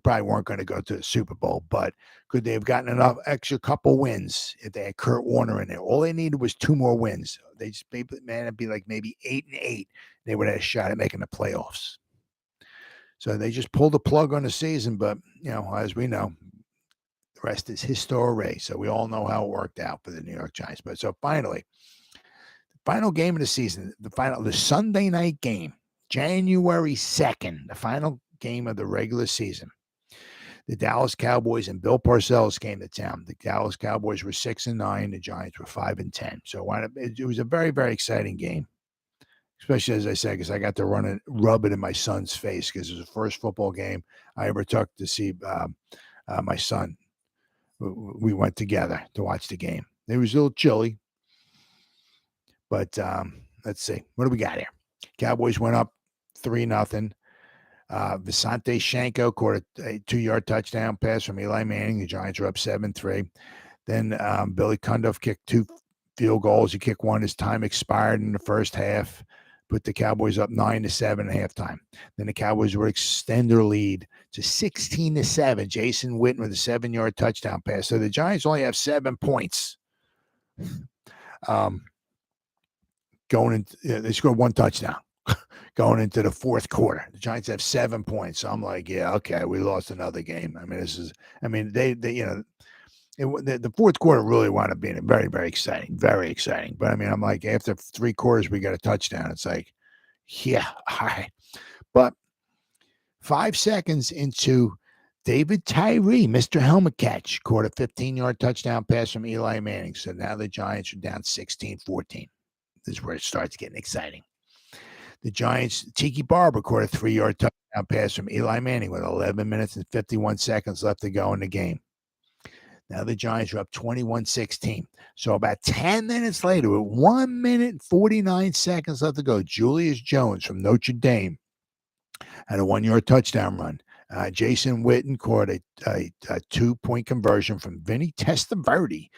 probably weren't going to go to the Super Bowl, but could they have gotten enough extra couple wins if they had Kurt Warner in there? All they needed was 2 more wins. They just it'd be like maybe 8-8. They would have a shot at making the playoffs. So they just pulled the plug on the season, but as we know, the rest is history. So we all know how it worked out for the New York Giants. But so finally, the final game of the season, the Sunday night game, January 2nd, the final game of the regular season. The Dallas Cowboys and Bill Parcells came to town. The Dallas Cowboys were 6-9. The Giants were 5-10. So it was a very, very exciting game. Especially, as I said, because I got to rub it in my son's face, because it was the first football game I ever took to see my son. We went together to watch the game. It was a little chilly, but let's see. What do we got here? Cowboys went up 3-0. Visanthe Shanko caught a 2-yard touchdown pass from Eli Manning. The Giants were up 7-3. Then Billy Cundiff kicked 2 field goals. He kicked one as time expired in the first half. Put the Cowboys up 9-7 at halftime. Then the Cowboys would extend their lead to 16-7. Jason Witten with a 7-yard touchdown pass. So the Giants only have 7 points. They scored 1 touchdown going into the fourth quarter. The Giants have 7 points. So I'm like, yeah, okay, we lost another game. I mean, the fourth quarter really wound up being very, very exciting, very exciting. But I mean, I'm like, after 3 quarters, we got a touchdown. It's like, yeah, all right. But 5 seconds into David Tyree, Mr. Helmet Catch, caught a 15-yard touchdown pass from Eli Manning. So now the Giants are down 16-14. This is where it starts getting exciting. The Giants, Tiki Barber caught a 3-yard touchdown pass from Eli Manning with 11 minutes and 51 seconds left to go in the game. Now the Giants are up 21-16. So about 10 minutes later, with 1 minute and 49 seconds left to go, Julius Jones from Notre Dame had a 1-yard touchdown run. Jason Witten caught a 2-point conversion from Vinny Testaverde.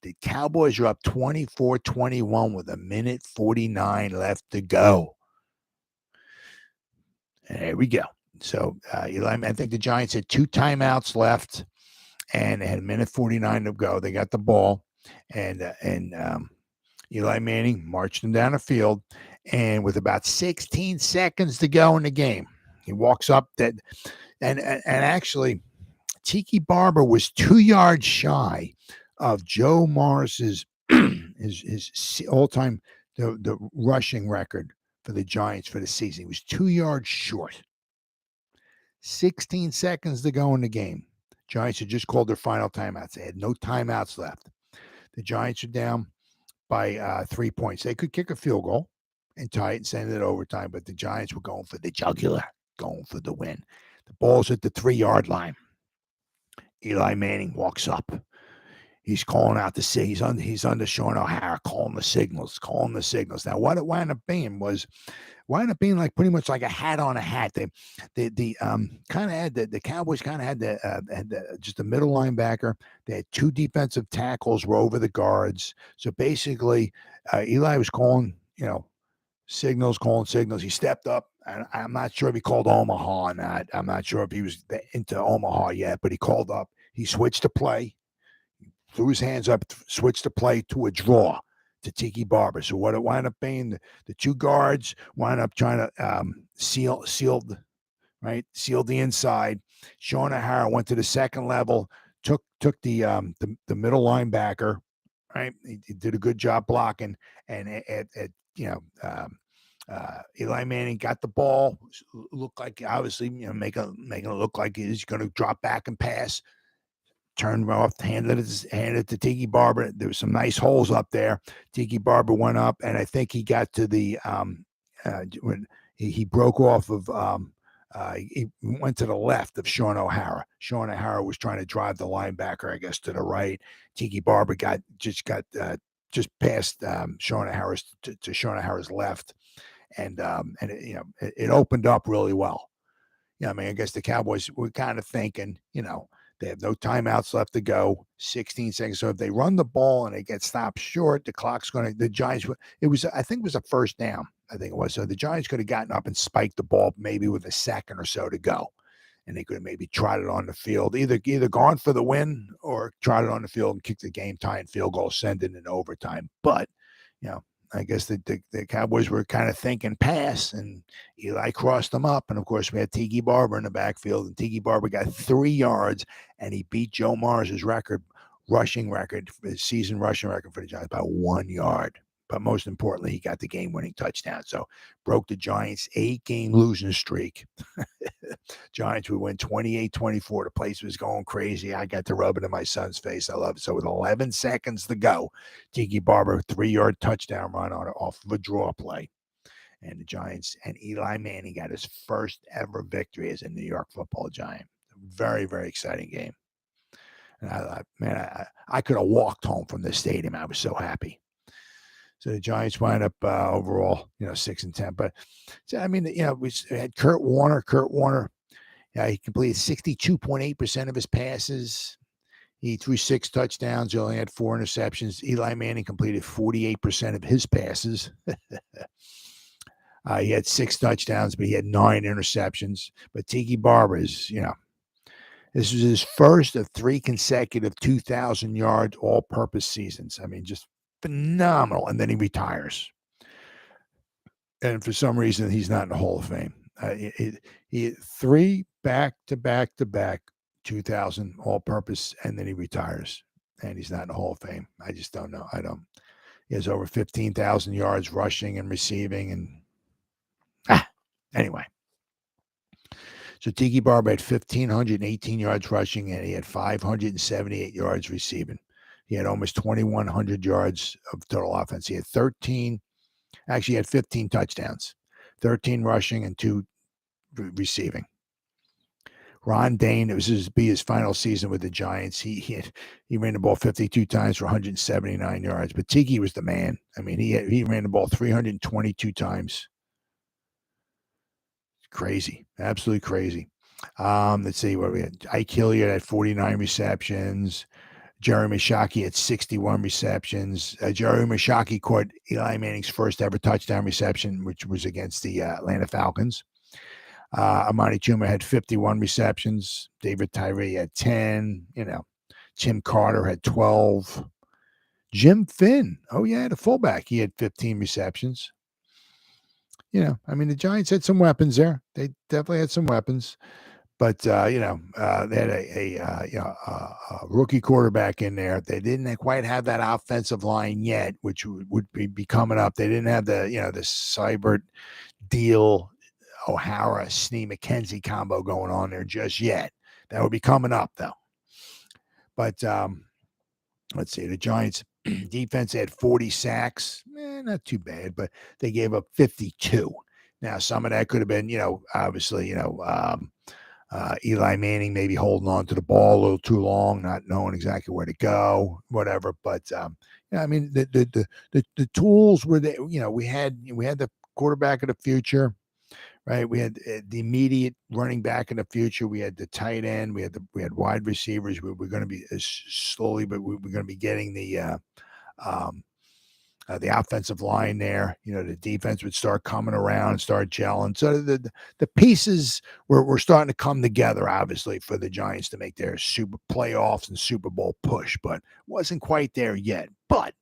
The Cowboys are up 24-21 with 1 minute 49 left to go. And there we go. So I think the Giants had 2 timeouts left, and they had 1 minute 49 to go. They got the ball, and Eli Manning marched them down the field, and with about 16 seconds to go in the game, he walks up and actually Tiki Barber was 2 yards shy of Joe Morris's his all-time the rushing record for the Giants for the season. He was 2 yards short. 16 seconds to go in the game. Giants had just called their final timeouts. They had no timeouts left. The Giants are down by 3 points. They could kick a field goal and tie it and send it to overtime, but the Giants were going for the jugular, going for the win. The ball's at the 3-yard line. Eli Manning walks up. He's calling out the sig. He's under Shaun O'Hara, calling the signals. Now, what it wound up being like pretty much like a hat on a hat. They kind of had the Cowboys kind of had just the middle linebacker. They had two defensive tackles were over the guards. So basically, Eli was calling signals. He stepped up. I'm not sure if he called Omaha or not. I'm not sure if he was into Omaha yet, but he called up. He switched to play. Threw his hands up, switched the play to a draw to Tiki Barber. So what it wound up being, the two guards wound up trying to seal the inside. Shaun O'Hara went to the second level, took the middle linebacker, right? He did a good job blocking, and Eli Manning got the ball. Looked like obviously making it look like he's going to drop back and pass. Turned off, handed it to Tiki Barber. There was some nice holes up there. Tiki Barber went up, and I think he got to the when he broke off of he went to the left of Shaun O'Hara. Shaun O'Hara was trying to drive the linebacker, I guess, to the right. Tiki Barber just past Shaun O'Hara's to Shaun O'Hara's left, and it opened up really well. I mean, I guess the Cowboys were kind of thinking, they have no timeouts left to go, 16 seconds. So if they run the ball and they get stopped short, the Giants, I think it was a first down. I think it was. So the Giants could have gotten up and spiked the ball maybe with a second or so to go. And they could have maybe tried it on the field, either gone for the win or tried it on the field and kicked the game tying field goal, send it in overtime. But, I guess the Cowboys were kind of thinking pass, and Eli crossed them up. And, of course, we had Tiki Barber in the backfield, and Tiki Barber got 3 yards, and he beat Joe Morris's rushing record, his season rushing record for the Giants by 1 yard. But most importantly, he got the game-winning touchdown. So broke the Giants' 8-game losing streak. Giants would win 28-24. The place was going crazy. I got to rub it in my son's face. I love it. So with 11 seconds to go, Tiki Barber, 3-yard touchdown run off of a draw play. And the Giants and Eli Manning got his first ever victory as a New York Football Giant. Very, very exciting game. And I could have walked home from the stadium. I was so happy. So the Giants wind up overall, 6-10. But I mean, we had Kurt Warner. He completed 62.8% of his passes. He threw 6 touchdowns. He only had 4 interceptions. Eli Manning completed 48% of his passes. He had 6 touchdowns, but he had 9 interceptions. But Tiki Barber is, this was his first of 3 consecutive 2,000-yard all-purpose seasons. I mean, just phenomenal. And then he retires. And for some reason, he's not in the Hall of Fame. He had 3 back-to-back 2,000 all-purpose, and then he retires. And he's not in the Hall of Fame. I just don't know. He has over 15,000 yards rushing and receiving. And anyway. So Tiki Barber had 1,518 yards rushing, and he had 578 yards receiving. He had almost 2,100 yards of total offense. He had 15 touchdowns, 13 rushing and 2 receiving. Ron Dane, it was his final season with the Giants. He ran the ball 52 times for 179 yards. But Tiki was the man. I mean, he ran the ball 322 times. Crazy, absolutely crazy. Let's see what we had. Ike Hilliard had 49 receptions. Jerry Mashaki had 61 receptions. Jerry Mashaki caught Eli Manning's first ever touchdown reception, which was against the Atlanta Falcons. Amani Chuma had 51 receptions. David Tyree had 10. Tim Carter had 12. Jim Finn, the fullback, he had 15 receptions. I mean, the Giants had some weapons there. They definitely had some weapons. But, they had a rookie quarterback in there. They didn't quite have that offensive line yet, which would be coming up. They didn't have the Seibert, Deal, O'Hara, Snee, McKenzie combo going on there just yet. That would be coming up, though. But let's see. The Giants defense had 40 sacks. Not too bad, but they gave up 52. Now, some of that could have been, obviously, Eli Manning maybe holding on to the ball a little too long, not knowing exactly where to go, whatever. But I mean, the tools were there. We had the quarterback of the future, right? We had the immediate running back in the future. We had the tight end. We had wide receivers. We were going to be slowly, but we were going to be getting the offensive line there. The defense would start coming around, start gelling. So the pieces were starting to come together, obviously, for the Giants to make their Super playoffs and Super Bowl push, but wasn't quite there yet. But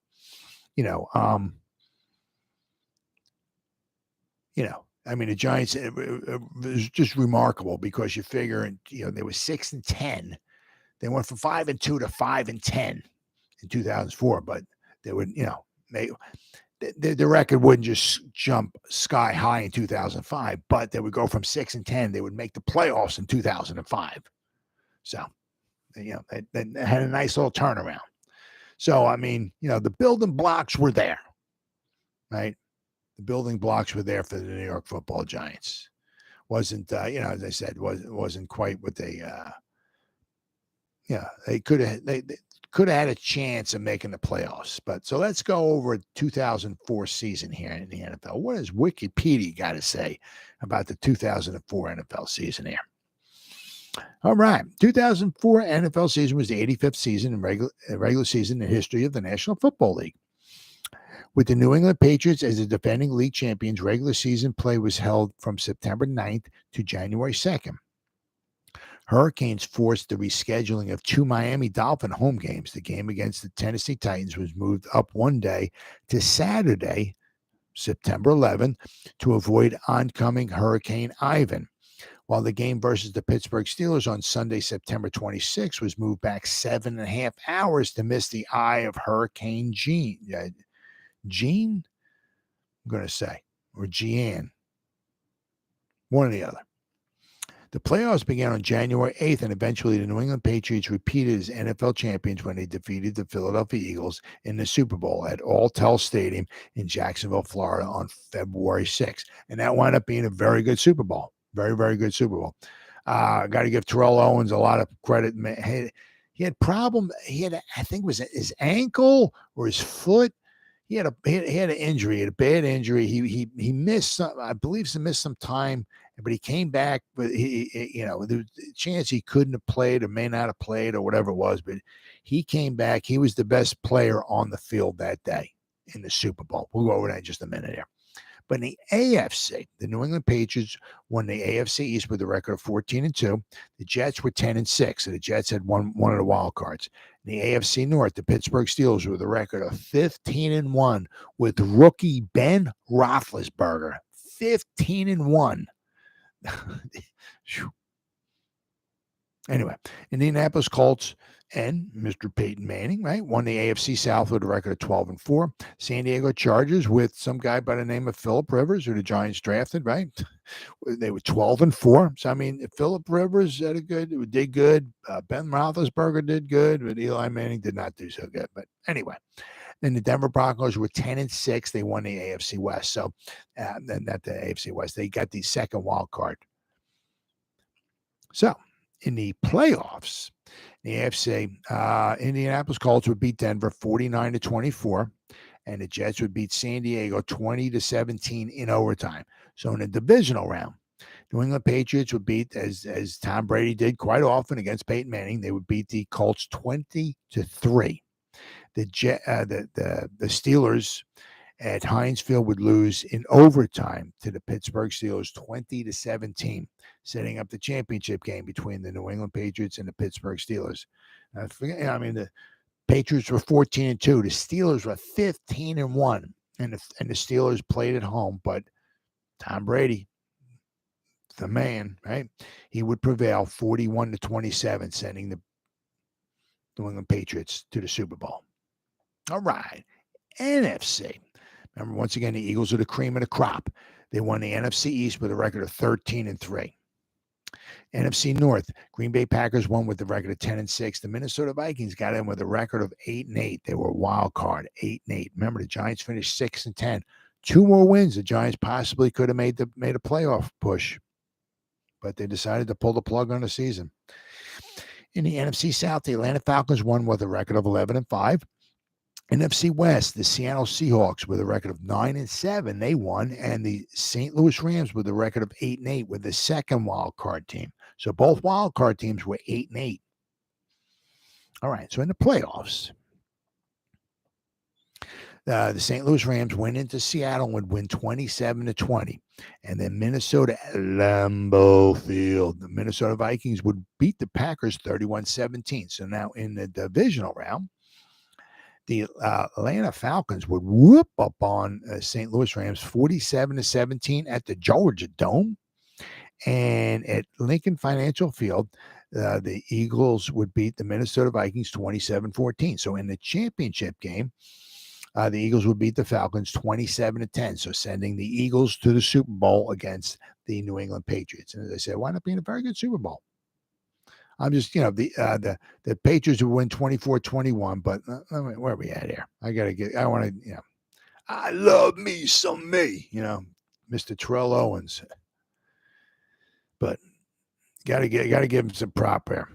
I mean, the Giants, it was just remarkable because you figure, they were 6-10. They went from 5-2 to 5-10 in 2004, but they would, the record wouldn't just jump sky high in 2005, but they would go from 6-10. They would make the playoffs in 2005. So, they had a nice little turnaround. So, I mean, the building blocks were there, right? The building blocks were there for the New York Football Giants. Wasn't, as I said, wasn't quite what they could have. They could have had a chance of making the playoffs. But so let's go over 2004 season here in the NFL. What does Wikipedia got to say about the 2004 NFL season here? All right. 2004 NFL season was the 85th season in regular season in the history of the National Football League. With the New England Patriots as the defending league champions, regular season play was held from September 9th to January 2nd. Hurricanes forced the rescheduling of 2 Miami Dolphin home games. The game against the Tennessee Titans was moved up one day to Saturday, September 11th, to avoid oncoming Hurricane Ivan, while the game versus the Pittsburgh Steelers on Sunday, September 26th, was moved back 7.5 hours to miss the eye of Hurricane Jean, I'm going to say, or Jean, one or the other. The playoffs began on January 8th, and eventually the New England Patriots repeated as NFL champions when they defeated the Philadelphia Eagles in the Super Bowl at Alltel Stadium in Jacksonville, Florida on February 6th. And that wound up being a very good Super Bowl. Very, very good Super Bowl. Got to give Terrell Owens a lot of credit. He had problem. I think it was his ankle or his foot. He had an injury, he had a bad injury. He missed some, I believe he missed some time, but he came back. But there was a chance he couldn't have played or may not have played or whatever it was. But he came back. He was the best player on the field that day in the Super Bowl. We'll go over that in just a minute here. But in the AFC, the New England Patriots won the AFC East with a record of 14-2. The Jets were 10-6, so the Jets had one of the wild cards. In the AFC North, the Pittsburgh Steelers were with a record of 15-1 with rookie Ben Roethlisberger. 15-1. Anyway, Indianapolis Colts and Mr. Peyton Manning, right, won the AFC South with a record of 12-4. San Diego Chargers with some guy by the name of Phillip Rivers, who the Giants drafted, right? They were 12-4. So I mean, Phillip Rivers did good. Ben Roethlisberger did good, but Eli Manning did not do so good. But anyway, then the Denver Broncos were 10-6. They won the AFC West. So then not the AFC West. They got the second wild card. So in the playoffs, the AFC, Indianapolis Colts would beat Denver 49-24, and the Jets would beat San Diego 20-17 in overtime. So in the divisional round, New England Patriots would beat, as Tom Brady did quite often against Peyton Manning, they would beat the Colts 20-3. The Steelers at Heinz Field would lose in overtime to the Pittsburgh Steelers 20-17, setting up the championship game between the New England Patriots and the Pittsburgh Steelers. The Patriots were 14-2. The Steelers were 15-1, and the Steelers played at home. But Tom Brady, the man, right? He would prevail 41-27, sending the New England Patriots to the Super Bowl. All right, NFC. Remember, once again, the Eagles are the cream of the crop. They won the NFC East with a record of 13-3. NFC North, Green Bay Packers won with the record of 10-6. The Minnesota Vikings got in with a record of 8-8. They were a wild card, 8-8. Remember, the Giants finished 6-10. 2 more wins, the Giants possibly could have made a playoff push. but they decided to pull the plug on the season. In the NFC South, the Atlanta Falcons won with a record of 11-5. NFC West, the Seattle Seahawks with a record of 9-7, they won, and the St. Louis Rams with a record of 8-8 with the second wild card team. So both wild card teams were 8-8. All right, so in the playoffs, the St. Louis Rams went into Seattle and would win 27-20. And then Minnesota at Lambeau Field, the Minnesota Vikings would beat the Packers 31-17. So now in the divisional round, the Atlanta Falcons would whoop up on St. Louis Rams 47-17 at the Georgia Dome. And at Lincoln Financial Field, the Eagles would beat the Minnesota Vikings 27-14. So in the championship game, the Eagles would beat the Falcons 27-10. So sending the Eagles to the Super Bowl against the New England Patriots. And as I said, why not being a very good Super Bowl? I'm just, the Patriots would win 24-21, but where are we at here? I love me some me, Mr. Terrell Owens. But gotta give him some prop here.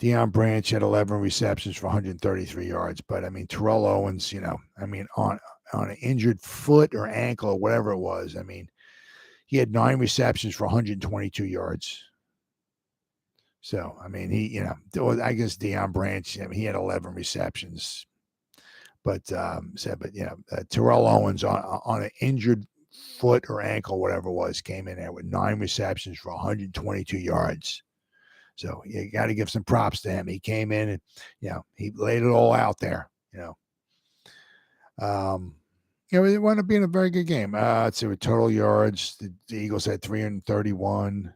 Deion Branch had 11 receptions for 133 yards, but I mean Terrell Owens, on an injured foot or ankle or whatever it was, I mean, he had 9 receptions for 122 yards. So, I mean, I guess Deion Branch, he had 11 receptions. But Terrell Owens on an injured foot or ankle, whatever it was, came in there with 9 receptions for 122 yards. So you got to give some props to him. He came in and, he laid it all out there, it wound up being a very good game. Let's see, with total yards, the Eagles had 331.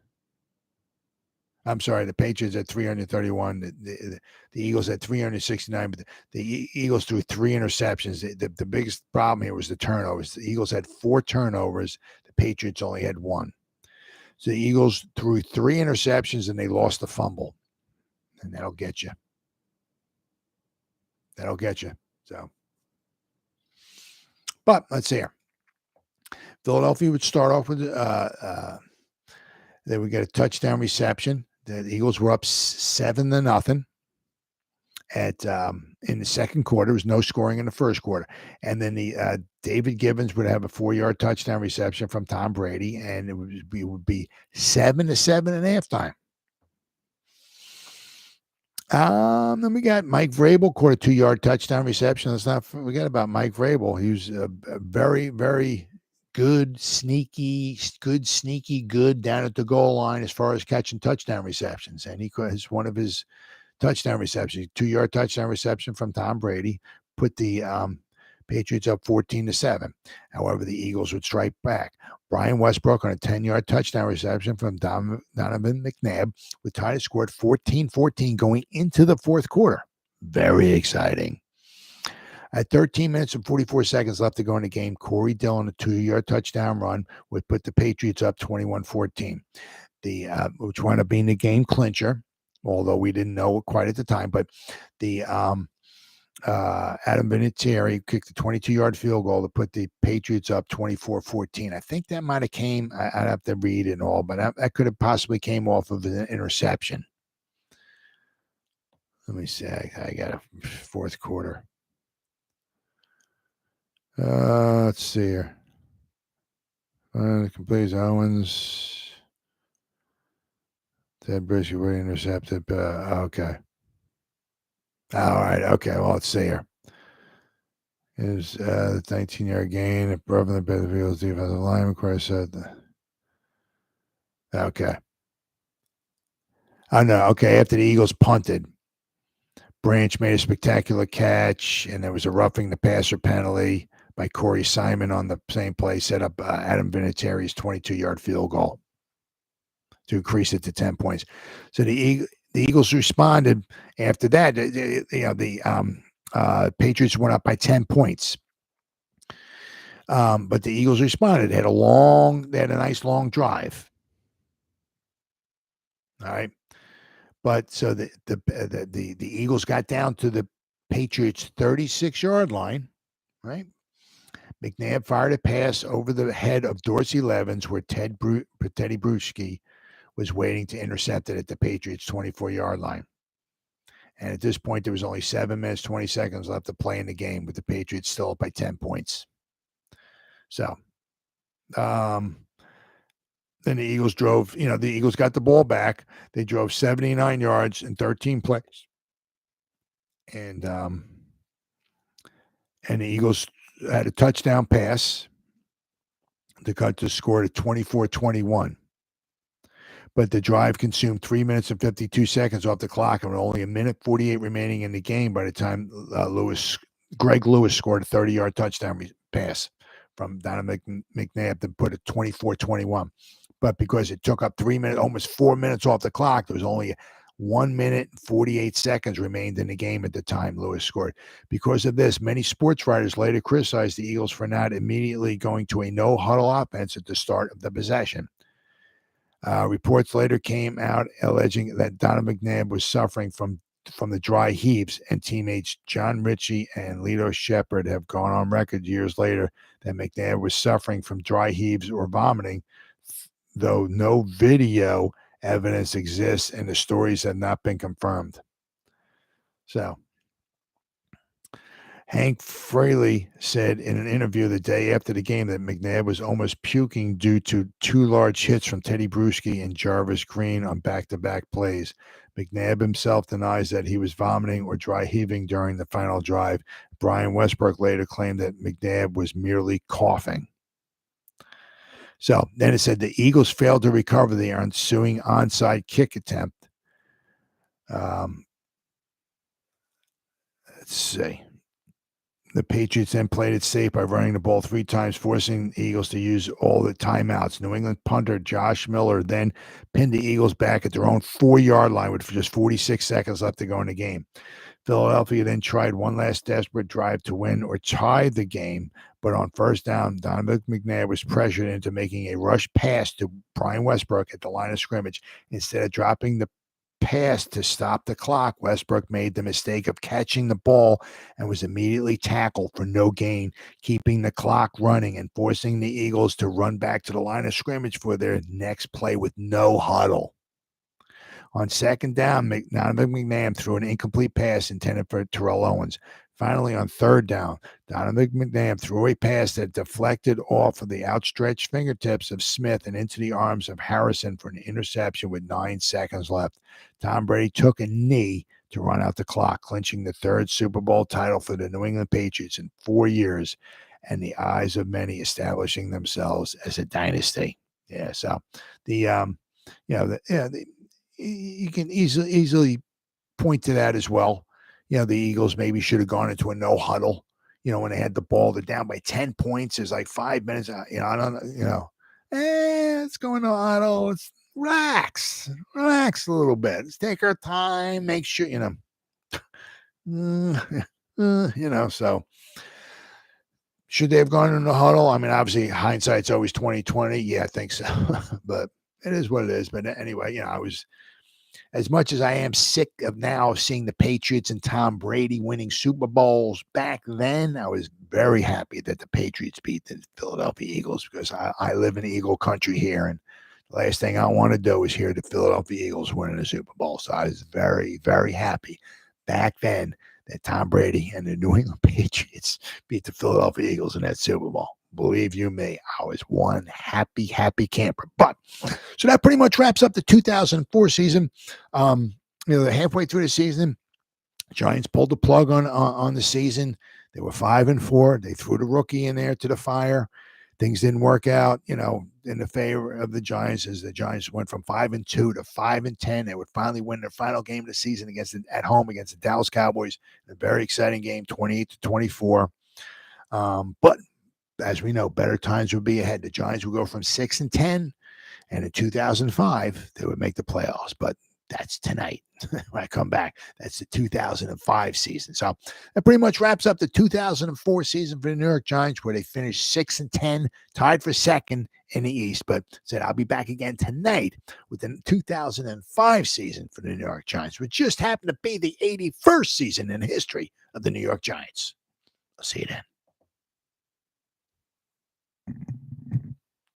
I'm sorry, the Patriots had 331. The Eagles had 369, but the Eagles threw 3 interceptions. The biggest problem here was the turnovers. The Eagles had 4 turnovers. The Patriots only had 1. So the Eagles threw 3 interceptions and they lost the fumble. And that'll get you. So, but let's see here. Philadelphia would start off with they would get a touchdown reception. The Eagles were up 7-0 in the second quarter. There was no scoring in the first quarter. And then the David Givens would have a 4-yard touchdown reception from Tom Brady, and it would be 7-7 at halftime. Then we got Mike Vrabel caught a 2-yard touchdown reception. Let's not forget about Mike Vrabel. He was a very, very good, sneaky down at the goal line as far as catching touchdown receptions. And he has one of his touchdown receptions, 2-yard touchdown reception from Tom Brady, put the Patriots up 14-7. However, the Eagles would strike back. Brian Westbrook on a 10-yard touchdown reception from Donovan McNabb would tie the score at 14-14 going into the fourth quarter. Very exciting. At 13 minutes and 44 seconds left to go in the game, Corey Dillon, a 2-yard touchdown run, would put the Patriots up 21-14. Which wound up being the game clincher, although we didn't know it quite at the time. But the Adam Vinatieri kicked a 22-yard field goal to put the Patriots up 24-14. I think that might have came, I'd have to read it and all, but that could have possibly came off of an interception. Let me see. I got a fourth quarter. Let's see here. Completes Owens. Ted Briscoe would intercepted. Okay. All right. Okay. Well, let's see here. Is the 19-yard gain above the Field's defensive line, of course. Okay. Oh, no. Okay. After the Eagles punted, Branch made a spectacular catch, and there was a roughing the passer penalty by Corey Simon on the same play, set up Adam Vinatieri's 22-yard field goal to increase it to 10 points. So the Eagles responded after that. The Patriots went up by 10 points. But the Eagles responded. They had a nice long drive. All right. But so the Eagles got down to the Patriots' 36-yard line, right? McNabb fired a pass over the head of Dorsey Levens where Teddy Bruschi was waiting to intercept it at the Patriots' 24-yard line. And at this point, there was only 7 minutes, 20 seconds left to play in the game with the Patriots still up by 10 points. So, then the Eagles drove, the Eagles got the ball back. They drove 79 yards in 13 plays. And the Eagles had a touchdown pass to cut the score to 24-21. But the drive consumed 3 minutes and 52 seconds off the clock, and with only a minute 48 remaining in the game by the time Greg Lewis scored a 30-yard touchdown pass from Donovan McNabb to put it 24-21. But because it took up 3 minutes, almost 4 minutes off the clock, there was only 1 minute and 48 seconds remained in the game at the time Lewis scored. Because of this, many sports writers later criticized the Eagles for not immediately going to a no-huddle offense at the start of the possession. Reports later came out alleging that Donovan McNabb was suffering from the dry heaves, and teammates John Ritchie and Lito Shepherd have gone on record years later that McNabb was suffering from dry heaves or vomiting, though no video evidence exists and the stories have not been confirmed. So, Hank Fraley said in an interview the day after the game that McNabb was almost puking due to 2 large hits from Teddy Bruschi and Jarvis Green on back-to-back plays. McNabb himself denies that he was vomiting or dry heaving during the final drive. Brian Westbrook later claimed that McNabb was merely coughing. So then it said the Eagles failed to recover the ensuing onside kick attempt. Let's see. The Patriots then played it safe by running the ball 3 times, forcing the Eagles to use all the timeouts. New England punter Josh Miller then pinned the Eagles back at their own 4-yard line with just 46 seconds left to go in the game. Philadelphia then tried one last desperate drive to win or tie the game, but on first down, Donovan McNabb was pressured into making a rush pass to Brian Westbrook at the line of scrimmage. Instead of dropping the pass to stop the clock, Westbrook made the mistake of catching the ball and was immediately tackled for no gain, keeping the clock running and forcing the Eagles to run back to the line of scrimmage for their next play with no huddle. On second down, Donovan McNabb threw an incomplete pass intended for Terrell Owens. Finally, on third down, Donovan McNabb threw a pass that deflected off of the outstretched fingertips of Smith and into the arms of Harrison for an interception with 9 seconds left. Tom Brady took a knee to run out the clock, clinching the 3rd Super Bowl title for the New England Patriots in 4 years, and the eyes of many establishing themselves as a dynasty. Yeah, so you can easily point to that as well. The Eagles maybe should have gone into a no huddle. When they had the ball, they're down by 10 points. There's like 5 minutes. I don't. Let's go into huddle. Let's relax a little bit. Let's take our time. Make sure So should they have gone into a huddle? I mean, obviously hindsight's always 20/20. Yeah, I think so. But it is what it is. But anyway, I was. As much as I am sick of now seeing the Patriots and Tom Brady winning Super Bowls, back then I was very happy that the Patriots beat the Philadelphia Eagles because I live in Eagle country here, and the last thing I want to do is hear the Philadelphia Eagles winning a Super Bowl. So I was very, very happy back then that Tom Brady and the New England Patriots beat the Philadelphia Eagles in that Super Bowl. Believe you me, I was one happy camper. But so that pretty much wraps up the 2004 season. They're halfway through the season. Giants pulled the plug on the season. They were 5-4. They threw the rookie in there to the fire. Things didn't work out, in the favor of the Giants as the Giants went from 5-2 to 5-10. They would finally win their final game of the season at home against the Dallas Cowboys. A very exciting game, 28-24. But as we know, better times would be ahead. The Giants would go from 6-10, and in 2005, they would make the playoffs. But that's tonight when I come back. That's the 2005 season. So that pretty much wraps up the 2004 season for the New York Giants, where they finished 6-10, tied for second in the East. But said I'll be back again tonight with the 2005 season for the New York Giants, which just happened to be the 81st season in the history of the New York Giants. I'll see you then.